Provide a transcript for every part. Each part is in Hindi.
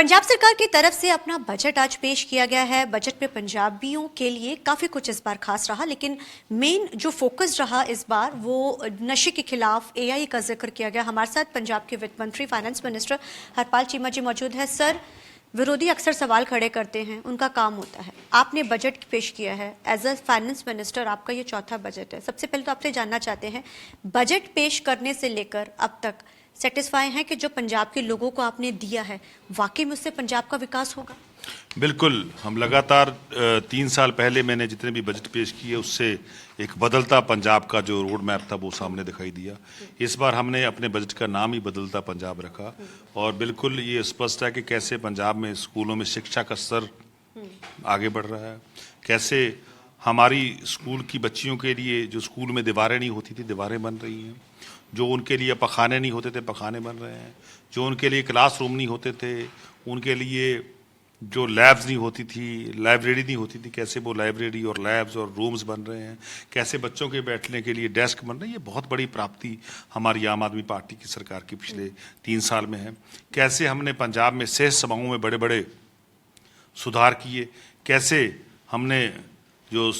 पंजाब सरकार की तरफ से अपना बजट आज पेश किया गया है। बजट में पंजाबियों के लिए काफ़ी कुछ इस बार खास रहा, लेकिन मेन जो फोकस रहा इस बार वो नशे के खिलाफ एआई का जिक्र किया गया। हमारे साथ पंजाब के वित्त मंत्री फाइनेंस मिनिस्टर हरपाल चीमा जी मौजूद है। सर, विरोधी अक्सर सवाल खड़े करते हैं, उनका काम होता है। आपने बजट पेश किया है, एज अ फाइनेंस मिनिस्टर आपका ये चौथा बजट है। सबसे पहले तो आपसे जानना चाहते हैं, बजट पेश करने से लेकर अब तक सेटिस्फाई हैं कि जो पंजाब के लोगों को आपने दिया है वाकई में उससे पंजाब का विकास होगा? बिल्कुल। हम लगातार 3 साल पहले मैंने जितने भी बजट पेश किए उससे एक बदलता पंजाब का जो रोड मैप था वो सामने दिखाई दिया। इस बार हमने अपने बजट का नाम ही बदलता पंजाब रखा और बिल्कुल ये स्पष्ट है कि कैसे पंजाब में स्कूलों में शिक्षा का स्तर आगे बढ़ रहा है, कैसे हमारी स्कूल की बच्चियों के लिए जो स्कूल में दीवारें नहीं होती थी दीवारें बन रही हैं, जो उनके लिए पखाने नहीं होते थे पखाने बन रहे हैं, जो उनके लिए क्लासरूम नहीं होते थे उनके लिए जो लैब्स नहीं होती थी, लाइब्रेरी नहीं होती थी, कैसे वो लाइब्रेरी और लैब्स और रूम्स बन रहे हैं, कैसे बच्चों के बैठने के लिए डेस्क बन रहे हैं। ये बहुत बड़ी प्राप्ति हमारी आम आदमी पार्टी की सरकार की पिछले 3 साल में है। कैसे हमने पंजाब में सेहत सेवाओं में बड़े बड़े सुधार किए, कैसे हमने जो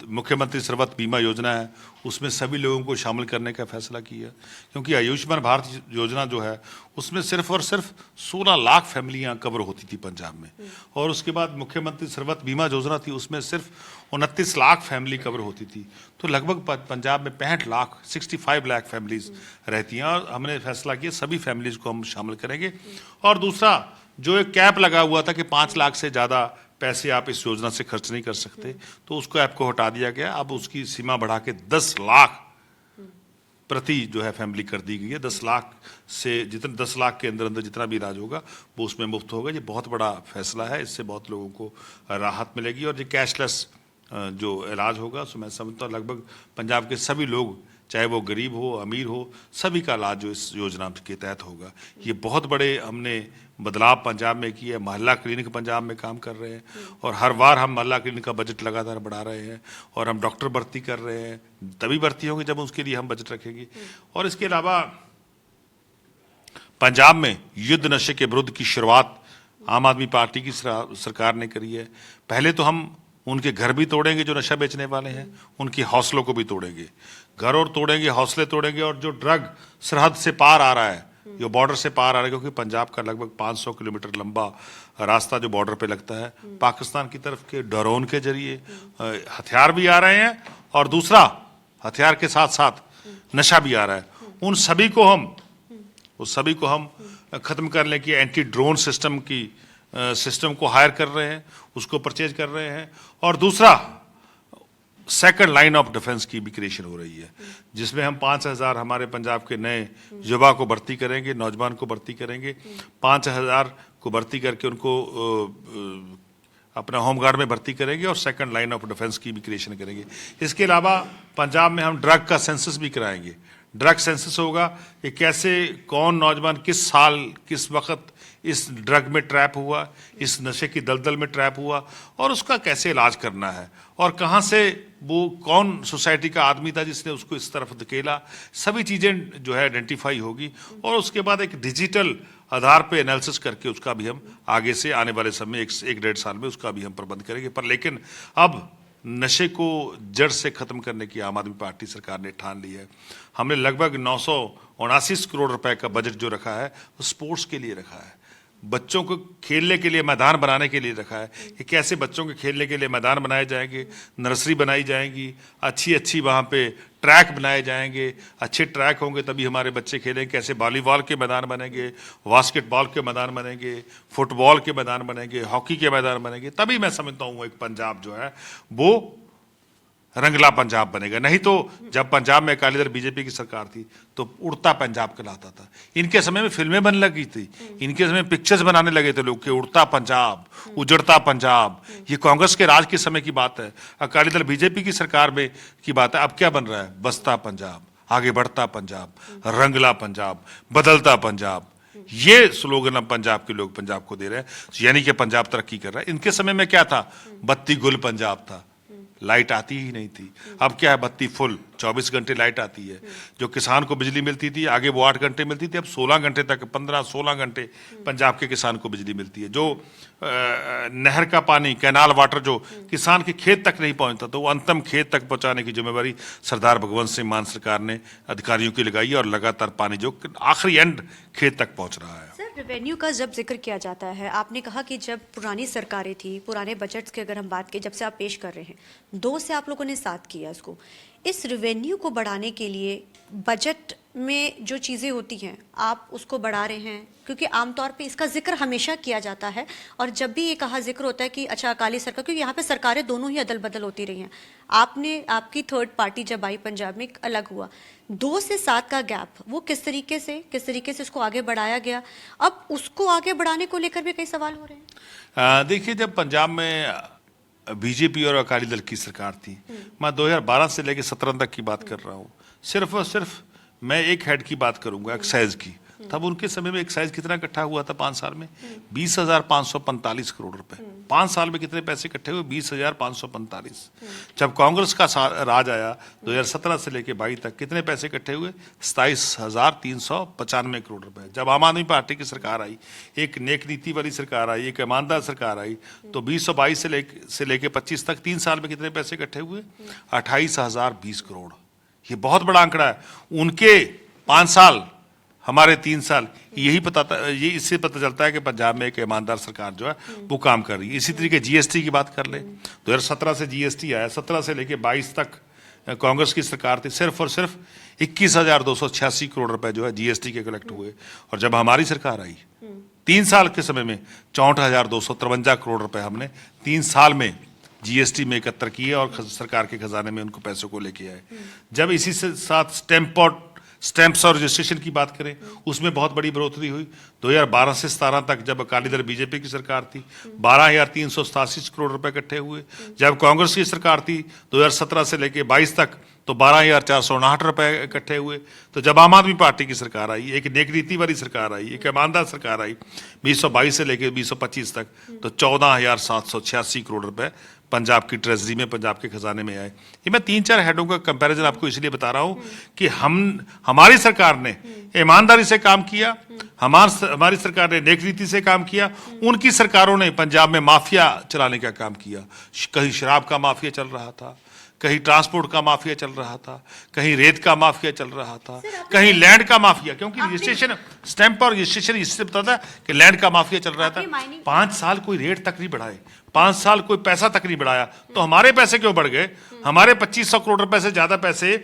मुख्यमंत्री सर्वत बीमा योजना है उसमें सभी लोगों को शामिल करने का फैसला किया, क्योंकि आयुष्मान भारत योजना जो है उसमें सिर्फ और सिर्फ 16 लाख फैमिलियां कवर होती थी पंजाब में, और उसके बाद मुख्यमंत्री सर्वत बीमा योजना थी उसमें सिर्फ 29 लाख फैमिली कवर होती थी। तो लगभग पंजाब में 65 लाख फैमिलीज रहती हैं और हमने फैसला किया सभी फैमिलीज को हम शामिल करेंगे। और दूसरा जो एक कैप लगा हुआ था कि 5 लाख से ज़्यादा पैसे आप इस योजना से खर्च नहीं कर सकते, तो उसको ऐप को हटा दिया गया। अब उसकी सीमा बढ़ा के 10 लाख प्रति जो है फैमिली कर दी गई है। 10 लाख से 10 लाख के अंदर अंदर जितना भी इलाज होगा वो उसमें मुफ्त होगा। ये बहुत बड़ा फैसला है, इससे बहुत लोगों को राहत मिलेगी और ये कैशलेस जो इलाज होगा सो मैं समझता हूँ लगभग पंजाब के सभी लोग, चाहे वो गरीब हो अमीर हो, सभी का इलाज जो इस योजना के तहत होगा। ये बहुत बड़े हमने बदलाव पंजाब में किए। मोहल्ला क्लिनिक पंजाब में काम कर रहे हैं और हर बार हम मोहल्ला क्लिनिक का बजट लगातार बढ़ा रहे हैं और हम डॉक्टर भर्ती कर रहे हैं। तभी भर्ती होंगे जब उसके लिए हम बजट रखेंगे। और इसके अलावा पंजाब में युद्ध नशे के विरुद्ध की शुरुआत आम आदमी पार्टी की सरकार ने करी है। पहले तो हम उनके घर भी तोड़ेंगे जो नशा बेचने वाले हैं, उनके हौसलों को भी तोड़ेंगे, घर और तोड़ेंगे, हौसले तोड़ेंगे। और जो ड्रग सरहद से पार आ रहा है, जो बॉर्डर से पार आ रहा है, क्योंकि पंजाब का लगभग 500 किलोमीटर लंबा रास्ता जो बॉर्डर पे लगता है, पाकिस्तान की तरफ के ड्रोन के जरिए हथियार भी आ रहे हैं और दूसरा हथियार के साथ साथ नशा भी आ रहा है। उन सभी को हम खत्म करने की एंटी ड्रोन सिस्टम को हायर कर रहे हैं, उसको परचेज कर रहे हैं। और दूसरा सेकंड लाइन ऑफ डिफेंस की भी क्रिएशन हो रही है, जिसमें हम 5000 हमारे पंजाब के नए युवा को भर्ती करेंगे, नौजवान को भर्ती करेंगे। 5000 को भर्ती करके उनको अपना होमगार्ड में भर्ती करेंगे और सेकंड लाइन ऑफ डिफेंस की भी क्रिएशन करेंगे। इसके अलावा पंजाब में हम ड्रग का सेंसस भी कराएंगे। ड्रग सेंसस होगा कि कैसे कौन नौजवान किस साल किस वक्त इस ड्रग में ट्रैप हुआ, इस नशे की दलदल में ट्रैप हुआ और उसका कैसे इलाज करना है और कहाँ से वो कौन सोसाइटी का आदमी था जिसने उसको इस तरफ धकेला। सभी चीज़ें जो है आइडेंटिफाई होगी और उसके बाद एक डिजिटल आधार पे एनालिसिस करके उसका भी हम आगे से आने वाले समय एक 1.5 साल में उसका भी हम प्रबंध करेंगे। पर लेकिन अब नशे को जड़ से खत्म करने की आम आदमी पार्टी सरकार ने ठान ली है। हमने लगभग 979 करोड़ रुपए का बजट जो रखा है वो स्पोर्ट्स के लिए रखा है, बच्चों को खेलने के लिए मैदान बनाने के लिए रखा है कि कैसे बच्चों के खेलने के लिए मैदान बनाए जाएंगे, नर्सरी बनाई जाएंगी, अच्छी वहाँ पे ट्रैक बनाए जाएंगे। अच्छे ट्रैक होंगे तभी हमारे बच्चे खेलेंगे। कैसे वॉलीबॉल के मैदान बनेंगे, बास्केटबॉल के मैदान बनेंगे, फुटबॉल के मैदान बनेंगे, हॉकी के मैदान बनेंगे, तभी मैं समझता हूँ एक पंजाब जो है वो रंगला पंजाब बनेगा। नहीं तो जब पंजाब में अकाली दल बीजेपी की सरकार थी तो उड़ता पंजाब कहलाता था। इनके समय में फिल्में बनने लगी थी, इनके समय पिक्चर्स बनाने लगे थे लोग कि उड़ता पंजाब, उजड़ता पंजाब। ये कांग्रेस के राज के समय की बात है, अकाली दल बीजेपी की सरकार में की बात है। अब क्या बन रहा है? बसता पंजाब, आगे बढ़ता पंजाब, रंगला पंजाब, बदलता पंजाब। ये स्लोगन अब पंजाब के लोग पंजाब को दे रहे हैं, यानी कि पंजाब तरक्की कर रहा है। इनके समय में क्या था? बत्ती गुल पंजाब था, लाइट आती ही नहीं थी। अब क्या है? बत्ती फुल 24 घंटे लाइट आती है। जो किसान को बिजली मिलती थी आगे वो 8 घंटे मिलती थी, अब 16 घंटे तक, 15-16 घंटे पंजाब के किसान को बिजली मिलती है। जो नहर का पानी, कैनाल वाटर जो किसान के खेत तक नहीं पहुंचता, तो वो अंतिम खेत तक पहुंचाने की जिम्मेवारी सरदार भगवंत सिंह मान सरकार ने अधिकारियों की लगाई है, और लगातार पानी जो आखिरी एंड खेत तक पहुंच रहा है। सर, रेवेन्यू का जब जिक्र किया जाता है, आपने कहा कि जब पुरानी सरकारें थी, पुराने बजट्स की अगर हम बात करें, जब से आप पेश कर रहे हैं, 2 से आप लोगों ने साथ किया इसको। इस रेवेन्यू को बढ़ाने के लिए बजट में जो चीज़ें होती हैं आप उसको बढ़ा रहे हैं, क्योंकि आमतौर पे इसका जिक्र हमेशा किया जाता है, और जब भी ये कहा जिक्र होता है कि अच्छा अकाली सरकार, क्योंकि यहाँ पे सरकारें दोनों ही अदल बदल होती रही हैं, आपकी थर्ड पार्टी जब आई पंजाब में अलग हुआ, 2 से 7 का गैप, वो किस तरीके से इसको आगे बढ़ाया गया, अब उसको आगे बढ़ाने को लेकर भी कई सवाल हो रहे हैं। देखिए, जब पंजाब में बीजेपी और अकाली दल की सरकार थी, मैं 2012 से लेकर 17 तक की बात कर रहा हूँ, सिर्फ और सिर्फ मैं एक हेड की बात करूंगा, एक्साइज की। तब उनके समय में एक्साइज कितना इकट्ठा हुआ था 5 साल में? 20,545 करोड़ रुपए। 5 साल में कितने पैसे इकट्ठे हुए? 20,545। जब कांग्रेस का राज आया 2017 से लेकर 22 तक, कितने पैसे इकट्ठे हुए? 27,395 करोड़ रुपए। जब आम आदमी पार्टी की सरकार आई, एक नेक नीति वाली सरकार आई, एक ईमानदार सरकार आई, तो 2022 से लेकर 25 तक 3 साल में कितने पैसे इकट्ठे हुए? 28,020 करोड़। ये बहुत बड़ा आंकड़ा है। उनके 5 साल, हमारे 3 साल, यही ये इससे पता चलता है कि पंजाब में एक ईमानदार सरकार जो है वो काम कर रही है। इसी तरीके जीएसटी की बात कर ले, 2017 से जीएसटी आया, 17 से लेके 22 तक कांग्रेस की सरकार थी, सिर्फ और सिर्फ 21,286 करोड़ रुपए जो है जीएसटी के कलेक्ट हुए। और जब हमारी सरकार आई 3 साल के समय में 64,253 करोड़ रुपए हमने 3 साल में जीएसटी में एकत्र किए और सरकार के खजाने में उनको पैसों को लेके आए। जब इसी से साथ स्टैंप्स और रजिस्ट्रेशन की बात करें, उसमें बहुत बड़ी बढ़ोतरी हुई। 2012 से 17 तक जब अकाली दल बीजेपी की सरकार थी, 12,387 करोड़ रुपए इकट्ठे हुए। जब कांग्रेस की सरकार थी 2017 से लेकर 22 तक, तो 12,459 रुपए इकट्ठे हुए। तो जब आम आदमी पार्टी की सरकार आई, एक नेक नीति वाली सरकार आई, एक ईमानदार सरकार आई, 2022 से लेकर 2025 तक, तो 14,786 करोड़ रुपए पंजाब की ट्रेजरी में, पंजाब के खजाने में आए। ये मैं 3-4 हेडों का कंपैरिजन आपको इसलिए बता रहा हूं कि हमारी सरकार ने ईमानदारी से काम किया, हमारी सरकार ने नेक नीति से काम किया। उनकी सरकारों ने पंजाब में माफिया चलाने का काम किया। कहीं शराब का माफिया चल रहा था, कहीं ट्रांसपोर्ट का माफिया चल रहा था, कहीं रेत का माफिया चल रहा था, कहीं लैंड का माफिया, क्योंकि रजिस्ट्रेशन, स्टैंप और रजिस्ट्रेशन इससे पता था कि लैंड का माफिया चल रहा था। 5 साल कोई रेट तक नहीं बढ़ाए, 5 साल कोई पैसा तक नहीं बढ़ाया, तो हमारे पैसे क्यों बढ़ गए? हमारे 2500 करोड़ रुपए से ज्यादा पैसे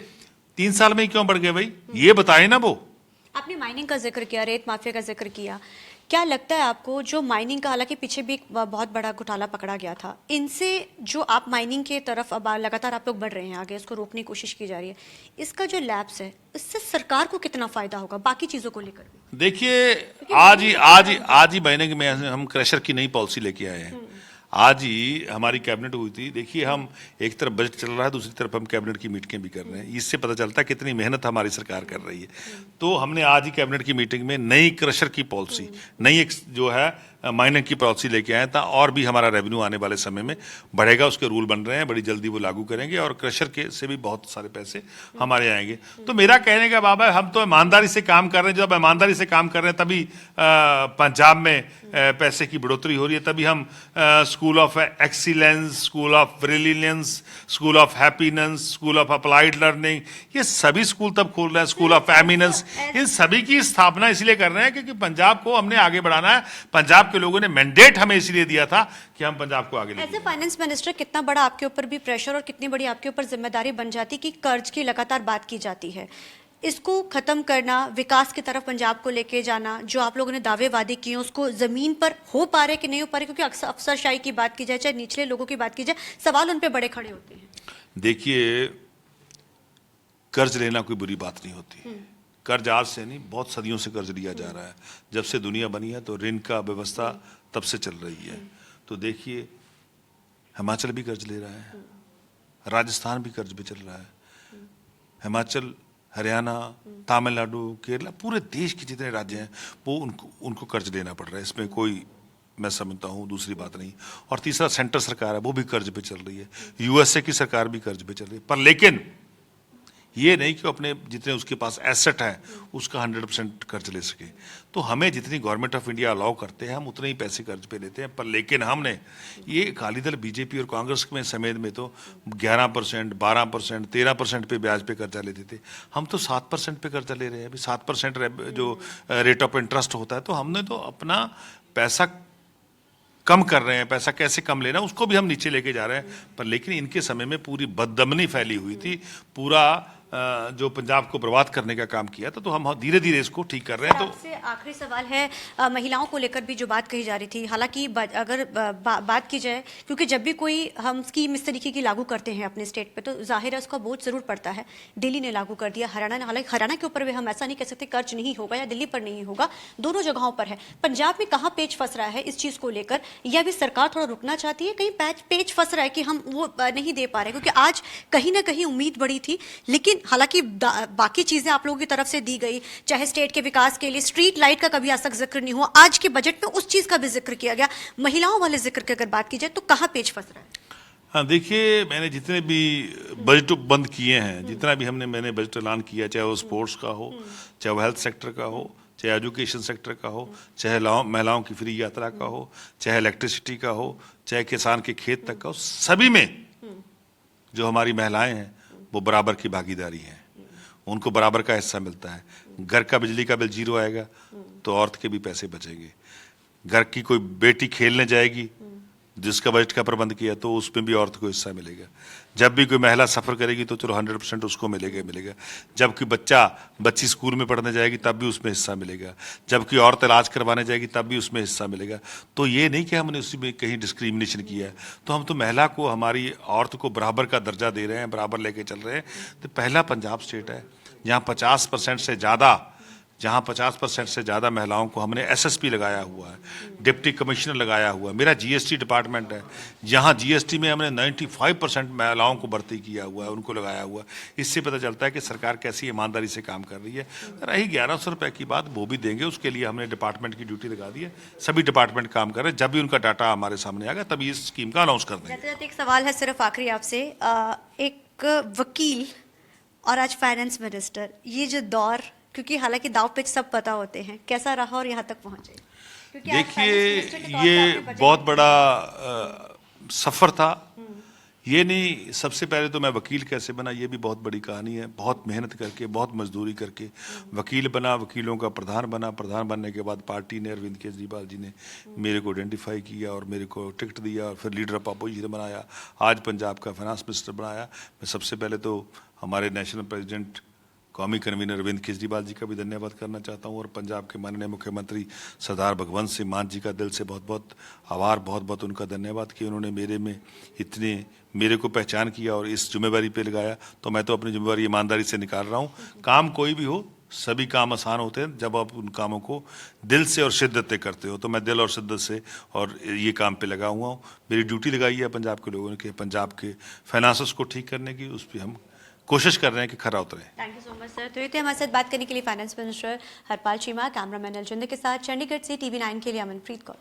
3 साल में ही क्यों बढ़ गए भाई? ये बताए ना वो। आपने माइनिंग का जिक्र किया, रेत माफिया का जिक्र किया, क्या लगता है आपको जो माइनिंग का, हालांकि पीछे भी एक बहुत बड़ा घोटाला पकड़ा गया था, इनसे जो आप माइनिंग के तरफ अब लगातार आप लोग बढ़ रहे हैं आगे, इसको रोकने की कोशिश की जा रही है, इसका जो लैप्स है, इससे सरकार को कितना फायदा होगा बाकी चीजों को लेकर भी? देखिए, आज ही महीने में हम क्रशर की नई पॉलिसी लेके आए हैं। आज ही हमारी कैबिनेट हुई थी। देखिए, हम एक तरफ बजट चल रहा है, दूसरी तरफ हम कैबिनेट की मीटिंगें भी कर रहे हैं। इससे पता चलता है कितनी मेहनत हमारी सरकार कर रही है। तो हमने आज ही कैबिनेट की मीटिंग में नई क्रशर की पॉलिसी, नई एक जो है माइनिंग की पॉलिसी लेके आए था, और भी हमारा रेवेन्यू आने वाले समय में बढ़ेगा। उसके रूल बन रहे हैं, बड़ी जल्दी वो लागू करेंगे, और क्रशर के से भी बहुत सारे पैसे हमारे आएंगे। तो मेरा कहने का बाबा, हम तो ईमानदारी से काम कर रहे हैं। जब ईमानदारी से काम कर रहे हैं तभी पंजाब में पैसे की बढ़ोतरी हो रही है, तभी हम school of excellence, school of brilliance, school of happiness, school of applied learning, ये सभी स्कूल तब खोल रहे हैं, स्कूल ऑफ एमिनेंस, इन सभी की स्थापना इसलिए कर रहे हैं क्योंकि पंजाब को हमने आगे बढ़ाना है। पंजाब के लोगों ने मैंडेट हमें इसलिए दिया था कि हम पंजाब को आगे ले जाएं। एज ए फाइनेंस मिनिस्टर, कितना बड़ा आपके ऊपर भी प्रेशर और कितनी बड़ी आपके ऊपर जिम्मेदारी बन जाती कि कर्ज की लगातार बात की जाती है, इसको खत्म करना, विकास की तरफ पंजाब को लेके जाना, जो आप लोगों ने दावे वादे किए उसको जमीन पर हो पा रहे कि नहीं हो पा रहे? क्योंकि अक्सर अफसरशाही की बात की जाए, चाहे निचले लोगों की बात की जाए, सवाल उन पे बड़े खड़े होते हैं। देखिए, कर्ज लेना कोई बुरी बात नहीं होती। कर्ज आज से नहीं, बहुत सदियों से कर्ज लिया जा रहा है। जब से दुनिया बनी है तो ऋण का व्यवस्था तब से चल रही है। तो देखिए, हिमाचल भी कर्ज ले रहा है, राजस्थान भी कर्ज पे चल रहा है। हिमाचल, हरियाणा, तमिलनाडु, केरला, पूरे देश के जितने राज्य हैं वो उनको कर्ज लेना पड़ रहा है। इसमें कोई, मैं समझता हूँ, दूसरी बात नहीं। और तीसरा, सेंटर सरकार है वो भी कर्ज पे चल रही है, यूएसए की सरकार भी कर्ज पे चल रही है। पर लेकिन ये नहीं कि वो अपने जितने उसके पास एसेट है उसका 100% कर्ज ले सके। तो हमें जितनी गवर्नमेंट ऑफ इंडिया अलाउ करते हैं हम उतने ही पैसे कर्ज पे लेते हैं, पर लेकिन हमने ये अकाली दल बीजेपी और कांग्रेस में समेत में तो 11%, 12%, 13% पे ब्याज पे कर्जा लेते थे। हम तो 7% पे कर्जा ले रहे हैं अभी। 7% जो रेट ऑफ इंटरेस्ट होता है, तो हमने तो अपना पैसा कम कर रहे हैं। पैसा कैसे कम लेना उसको भी हम नीचे लेके जा रहे हैं। पर लेकिन इनके समय में पूरी बददमनी फैली हुई थी, पूरा जो पंजाब को बर्बाद करने का काम किया था। तो हम धीरे धीरे इसको ठीक कर रहे हैं। तो आपसे आखिरी सवाल है, महिलाओं को लेकर भी जो बात कही जा रही थी, हालांकि अगर बात की जाए, क्योंकि जब भी कोई हम स्कीम इस तरीके की लागू करते हैं अपने स्टेट पे तो जाहिर है उसका बोझ जरूर पड़ता है। दिल्ली ने लागू कर दिया, हरियाणा ने, हालांकि हरियाणा के ऊपर भी हम ऐसा नहीं कह सकते कर्ज नहीं होगा या दिल्ली पर नहीं होगा, दोनों जगहों पर है। पंजाब में कहाँ पेच फंस रहा है इस चीज को लेकर, या भी सरकार थोड़ा रुकना चाहती है? कहीं पेच फंस रहा है कि हम वो नहीं दे पा रहे, क्योंकि आज कहीं ना कहीं उम्मीद बढ़ी थी, लेकिन हालांकि बाकी चीजें आप लोगों की तरफ से दी गई, चाहे स्टेट के विकास के लिए स्ट्रीट लाइट का कभी आज तक जिक्र नहीं हुआ, आज के बजट में उस चीज का भी जिक्र किया गया, महिलाओं वाले जिक्र की अगर बात की जाए तो कहां पेच फंस रहा है? हाँ, देखिए, मैंने जितने भी बजट बंद किए हैं, जितना भी मैंने बजट ऐलान किया, चाहे वो स्पोर्ट्स का हो, चाहे वो हेल्थ सेक्टर का हो, चाहे एजुकेशन सेक्टर का हो, चाहे महिलाओं की फ्री यात्रा का हो, चाहे इलेक्ट्रिसिटी का हो, चाहे किसान के खेत तक का हो, सभी में जो हमारी महिलाएं हैं वो बराबर की भागीदारी है। उनको बराबर का हिस्सा मिलता है। घर का बिजली का बिल 0 आएगा तो औरत के भी पैसे बचेंगे। घर की कोई बेटी खेलने जाएगी जिसका बजट का प्रबंध किया तो उसमें भी औरत को हिस्सा मिलेगा। जब भी कोई महिला सफर करेगी तो चलो 100% उसको मिलेगा। जब कोई बच्ची स्कूल में पढ़ने जाएगी तब भी उसमें हिस्सा मिलेगा। जब कोई औरत इलाज करवाने जाएगी तब भी उसमें हिस्सा मिलेगा। तो ये नहीं कि हमने उसमें कहीं डिस्क्रिमिनेशन किया है। तो हम तो महिला को, हमारी औरत को बराबर का दर्जा दे रहे हैं, बराबर लेके चल रहे हैं। तो पहला पंजाब स्टेट है जहाँ 50% से ज़्यादा महिलाओं को हमने एसएसपी लगाया हुआ है, डिप्टी कमिश्नर लगाया हुआ है। मेरा जीएसटी डिपार्टमेंट है, जहाँ जीएसटी में हमने 95% महिलाओं को भर्ती किया हुआ है, उनको लगाया हुआ है। इससे पता चलता है कि सरकार कैसी ईमानदारी से काम कर रही है। रही 1100 रुपये की बात, वो भी देंगे, उसके लिए हमने डिपार्टमेंट की ड्यूटी लगा दी है। सभी डिपार्टमेंट काम कर रहे हैं। जब भी उनका डाटा हमारे सामने आएगा तभी इस स्कीम का अनाउंस कर देंगे। जाते जाते एक सवाल है सिर्फ आखिरी आपसे, एक वकील और आज फाइनेंस मिनिस्टर, ये जो दौर, क्योंकि हालांकि दाव पेच सब पता होते हैं, कैसा रहा और यहाँ तक पहुंचे? देखिए, ये बहुत बड़ा सफर था। ये नहीं, सबसे पहले तो मैं वकील कैसे बना ये भी बहुत बड़ी कहानी है। बहुत मेहनत करके, बहुत मजदूरी करके वकील बना, वकीलों का प्रधान बना। प्रधान बनने के बाद पार्टी ने, अरविंद केजरीवाल जी ने मेरे को आइडेंटिफाई किया और मेरे को टिकट दिया और फिर लीडर ऑफ अपोजिशन बनाया। आज पंजाब का फाइनेंस मिनिस्टर बनाया। मैं सबसे पहले तो हमारे नेशनल प्रेसिडेंट, कौमी कन्वीनर अरविंद केजरीवाल जी का भी धन्यवाद करना चाहता हूँ और पंजाब के माननीय मुख्यमंत्री सरदार भगवंत सिंह मान जी का दिल से बहुत बहुत आभार, बहुत बहुत उनका धन्यवाद कि उन्होंने मेरे को पहचान किया और इस जिम्मेवारी पे लगाया। तो मैं तो अपनी जिम्मेवारी ईमानदारी से निकाल रहा हूँ। काम कोई भी हो, सभी काम आसान होते हैं जब आप उन कामों को दिल से और शिद्दत से करते हो। तो मैं दिल और शिद्दत से और ये काम पे लगा हुआ हूँ। मेरी ड्यूटी लगाई है पंजाब के लोगों ने, पंजाब के फाइनेंसेस को ठीक करने की। उस पर हम कोशिश कर रहे हैं कि खरा उतरे। Thank you so much sir. तो ये थे हमारे साथ बात करने के लिए finance minister Harpal Cheema. Cameraman Aljinder के साथ चंडीगढ़ से TV9 के लिए अमनप्रीत कौर।